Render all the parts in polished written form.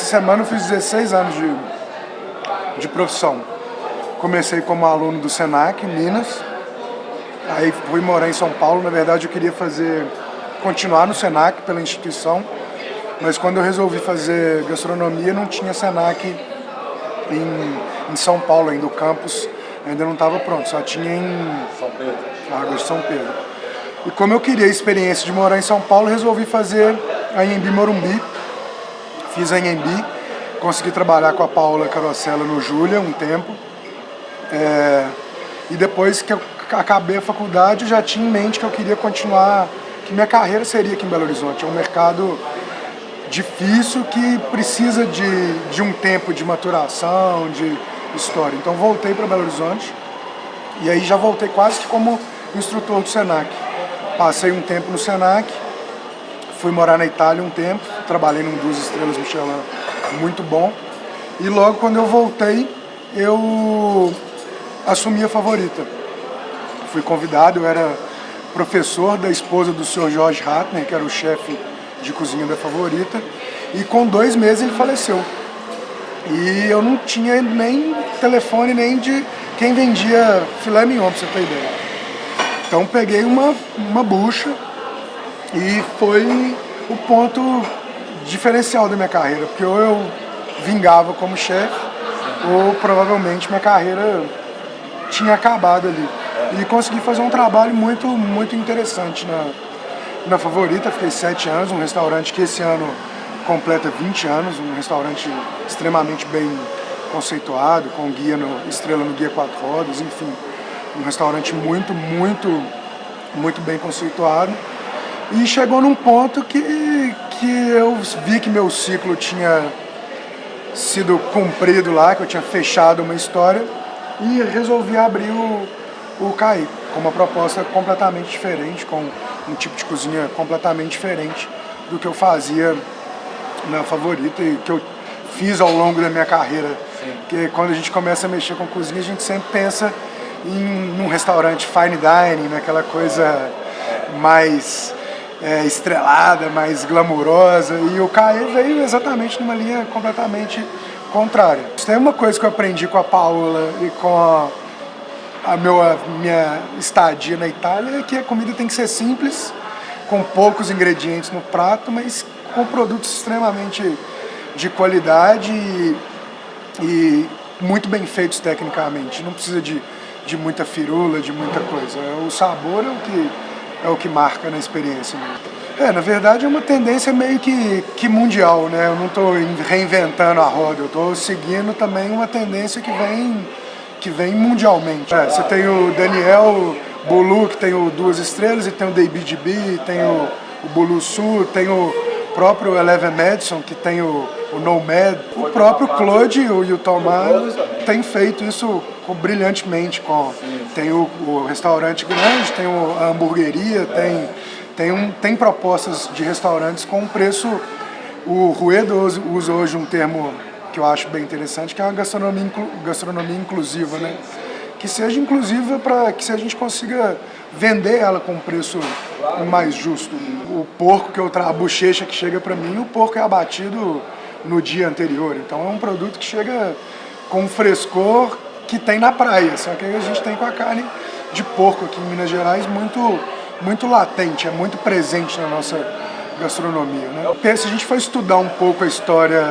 semana eu fiz 16 anos de profissão. Comecei como aluno do Senac, em Minas. Aí fui morar em São Paulo. Na verdade, eu queria continuar no Senac pela instituição. Mas quando eu resolvi fazer gastronomia, não tinha Senac em São Paulo ainda. O campus ainda não estava pronto, só tinha em São Pedro. Águas de São Pedro. E como eu queria a experiência de morar em São Paulo, resolvi fazer a Anhembi Morumbi. Fiz a Anhembi, consegui trabalhar com a Paula Carosella no Júlia um tempo. E depois que eu acabei a faculdade, eu já tinha em mente que eu queria continuar, que minha carreira seria aqui em Belo Horizonte. É um mercado difícil que precisa de um tempo de maturação, de história. Então voltei para Belo Horizonte e aí já voltei quase que como instrutor do Senac. Passei um tempo no Senac, fui morar na Itália um tempo, trabalhei num 2 estrelas Michelin muito bom. E logo quando eu voltei, eu assumi a Favorita. Fui convidado, eu era professor da esposa do Sr. Jorge Ratner, que era o chefe de cozinha da Favorita, e com 2 meses ele faleceu. E eu não tinha nem telefone nem de quem vendia filé mignon, pra você ter ideia. Então peguei uma bucha e foi o ponto diferencial da minha carreira, porque ou eu vingava como chefe, ou provavelmente minha carreira tinha acabado ali. E consegui fazer um trabalho muito, muito interessante na Favorita. Fiquei 7 anos, um restaurante que esse ano completa 20 anos, um restaurante extremamente bem conceituado, com guia estrela no Guia 4 Rodas, enfim, um restaurante muito, muito, muito bem conceituado. E chegou num ponto que eu vi que meu ciclo tinha sido cumprido lá, que eu tinha fechado uma história, e resolvi abrir o CAI, com uma proposta completamente diferente, com um tipo de cozinha completamente diferente do que eu fazia na Favorita e que eu fiz ao longo da minha carreira. Porque quando a gente começa a mexer com cozinha, a gente sempre pensa em um restaurante fine dining, naquela coisa mais estrelada, mais glamurosa, e o CAI veio exatamente numa linha completamente contrária. Tem uma coisa que eu aprendi com a Paola e com a minha estadia na Itália, é que a comida tem que ser simples, com poucos ingredientes no prato, mas com produtos extremamente de qualidade e muito bem feitos tecnicamente. Não precisa de muita firula, de muita coisa. O sabor é o que marca na experiência mesmo. Na verdade é uma tendência meio que mundial, né? Eu não estou reinventando a roda, eu estou seguindo também uma tendência que vem mundialmente. Você tem o Daniel Boulud, que tem o 2 estrelas, e tem o David B, tem o Boulud Sul, tem o próprio Eleven Madison, que tem o Nomad. O próprio Claude e o Tomás têm feito isso brilhantemente. Tem o restaurante grande, tem a hamburgueria, tem propostas de restaurantes com preço. O Ruedo usa hoje um termo que eu acho bem interessante, que é uma gastronomia inclusiva, né? Que seja inclusiva para que a gente consiga vender ela com um preço mais justo. O porco a bochecha que chega para mim, o porco é abatido no dia anterior, então é um produto que chega com um frescor que tem na praia, só que a gente tem com a carne de porco aqui em Minas Gerais muito, muito latente, é muito presente na nossa gastronomia, né? Se a gente for estudar um pouco a história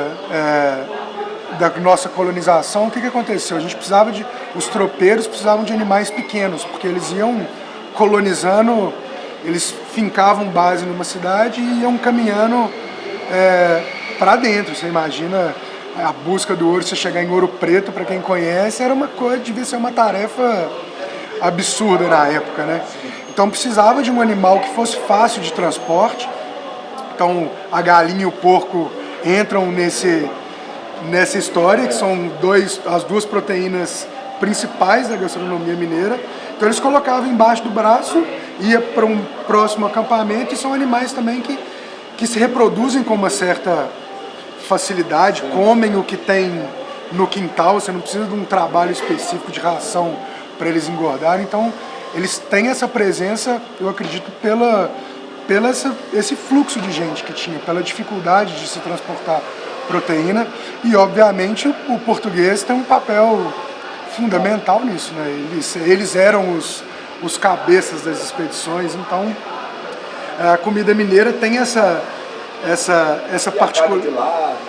da nossa colonização, o que aconteceu? A gente os tropeiros precisavam de animais pequenos, porque eles iam colonizando, eles fincavam base numa cidade e iam caminhando para dentro. Você imagina a busca do ouro, você chegar em Ouro Preto, para quem conhece, devia ser uma tarefa absurda na época, né? Então precisava de um animal que fosse fácil de transporte. Então a galinha e o porco entram nessa história, que são as 2 proteínas principais da gastronomia mineira. Então eles colocavam embaixo do braço, ia para um próximo acampamento, e são animais também que se reproduzem com uma certa facilidade, comem o que tem no quintal, você não precisa de um trabalho específico de ração para eles engordarem. Então eles têm essa presença, eu acredito, pelo esse fluxo de gente que tinha, pela dificuldade de se transportar proteína. E, obviamente, o português tem um papel fundamental nisso, né? Eles eram os cabeças das expedições, então a comida mineira tem essa particularidade.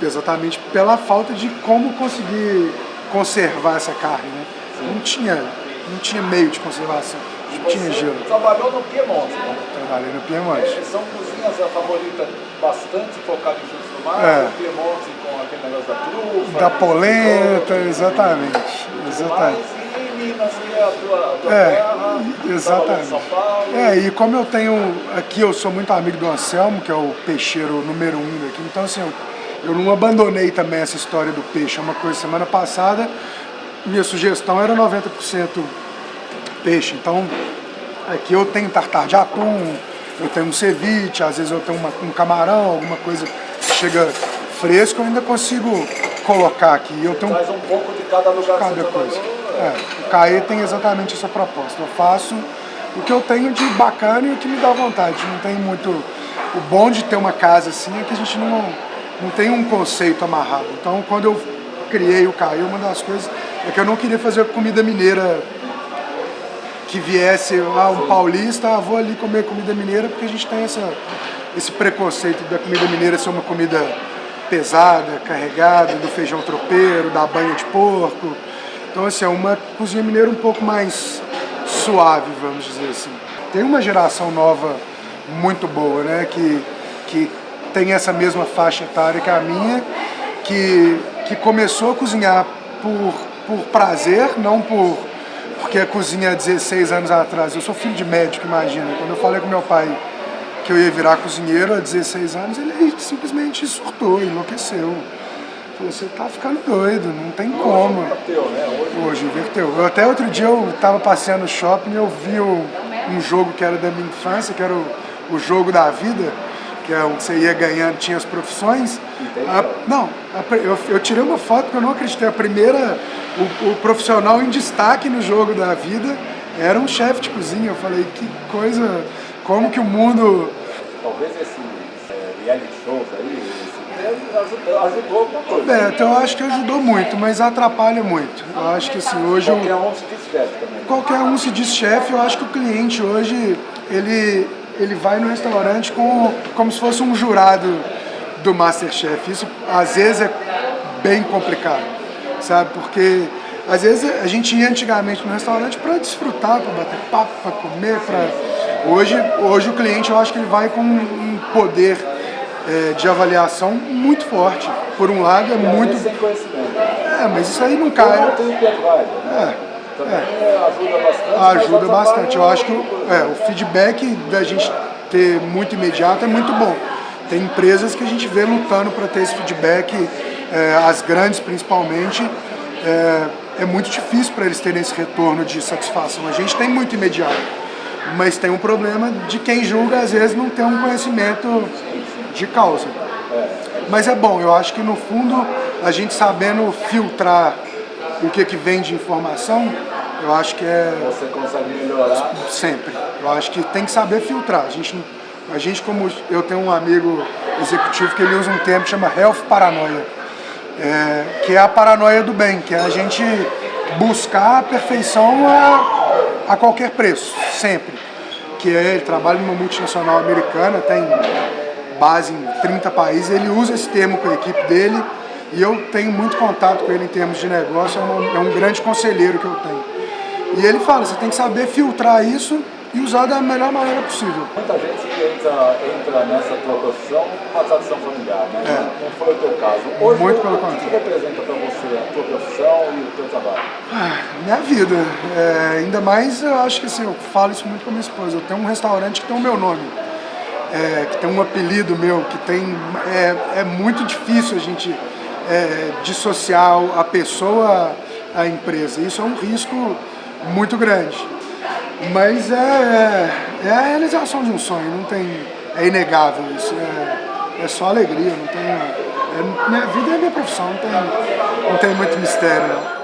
Exatamente, pela falta de como conseguir conservar essa carne, né? Não tinha meio de conservação, não tinha gelo. Trabalhou no Piemonte, né? Trabalhei no Piemonte. São cozinhas favoritas bastante focadas em frutos do mar, o Piemonte com aquele negócio da trufa. Da polenta, exatamente. E em Minas, que é a tua terra, exatamente. São Paulo. E como eu tenho, aqui eu sou muito amigo do Anselmo, que é o peixeiro número 1 daqui, então assim, eu não abandonei também essa história do peixe. É uma coisa, semana passada, minha sugestão era 90% peixe. Então, aqui eu tenho tartar de atum, eu tenho um ceviche, às vezes eu tenho um camarão, alguma coisa que chega fresco, eu ainda consigo colocar aqui. Eu tenho traz um pouco de cada lugar cada coisa. O CAE tem exatamente essa proposta. Eu faço o que eu tenho de bacana e o que me dá vontade. Não tem muito... O bom de ter uma casa assim é que a gente não tem um conceito amarrado. Então, quando eu criei o CAE, uma das coisas é que eu não queria fazer comida mineira que viesse um paulista, vou ali comer comida mineira, porque a gente tem esse preconceito da comida mineira ser uma comida pesada, carregada, do feijão tropeiro, da banha de porco. Então, assim, é uma cozinha mineira um pouco mais suave, vamos dizer assim. Tem uma geração nova muito boa, né, que tem essa mesma faixa etária que a minha, que começou a cozinhar por prazer, não porque cozinha há 16 anos atrás. Eu sou filho de médico, imagina. Quando eu falei com meu pai que eu ia virar cozinheiro há 16 anos, ele simplesmente surtou, enlouqueceu. Falou, você tá ficando doido, não tem como. Hoje inverteu. Até outro dia eu estava passeando no shopping e eu vi um jogo que era da minha infância, que era o jogo da vida, que é onde você ia ganhando, tinha as profissões. Eu tirei uma foto porque eu não acreditei. O profissional em destaque no jogo da vida era um chefe de cozinha. Eu falei, que coisa, como que o mundo... Talvez esses reality shows aí, ajudou alguma coisa. Beto, eu acho que ajudou muito, mas atrapalha muito. Eu acho que assim, hoje... Qualquer um se diz chefe também. Qualquer um se diz chefe. Eu acho que o cliente hoje, ele vai no restaurante como se fosse um jurado do Masterchef. Isso, às vezes, é bem complicado, sabe? Porque, às vezes, a gente ia antigamente no restaurante para desfrutar, para bater papo, para comer, Hoje o cliente, eu acho que ele vai com um poder de avaliação muito forte. Por um lado, é muito... sem conhecimento. Mas isso aí não cai. Não tem o que ajuda bastante. Ajuda bastante. Eu acho que o feedback da gente ter muito imediato é muito bom. Tem empresas que a gente vê lutando para ter esse feedback, as grandes principalmente, é muito difícil para eles terem esse retorno de satisfação. A gente tem muito imediato, mas tem um problema de quem julga, às vezes, não ter um conhecimento de causa. Mas é bom, eu acho que no fundo, a gente sabendo filtrar o que vem de informação, eu acho que Você consegue melhorar? Sempre. Eu acho que tem que saber filtrar. A gente, como eu tenho um amigo executivo que ele usa um termo que chama health paranoia, que é a paranoia do bem, que é a gente buscar a perfeição a qualquer preço, sempre. Ele trabalha numa multinacional americana, tem base em 30 países, ele usa esse termo com a equipe dele e eu tenho muito contato com ele em termos de negócio, é um grande conselheiro que eu tenho. E ele fala, você tem que saber filtrar isso e usar da melhor maneira possível. Muita gente entra nessa tua profissão com a tradição familiar, né? Não foi o teu caso. Hoje, muito pelo contrário. O que representa para você a tua profissão e o teu trabalho? Minha vida. Ainda mais, eu acho que assim, eu falo isso muito com a minha esposa. Eu tenho um restaurante que tem o meu nome, que tem um apelido meu, que tem... É muito difícil a gente dissociar a pessoa à empresa. Isso é um risco muito grande. Mas é a realização de um sonho, não tem, é inegável isso, é só alegria, não tem, minha vida é minha profissão, não tem muito mistério não.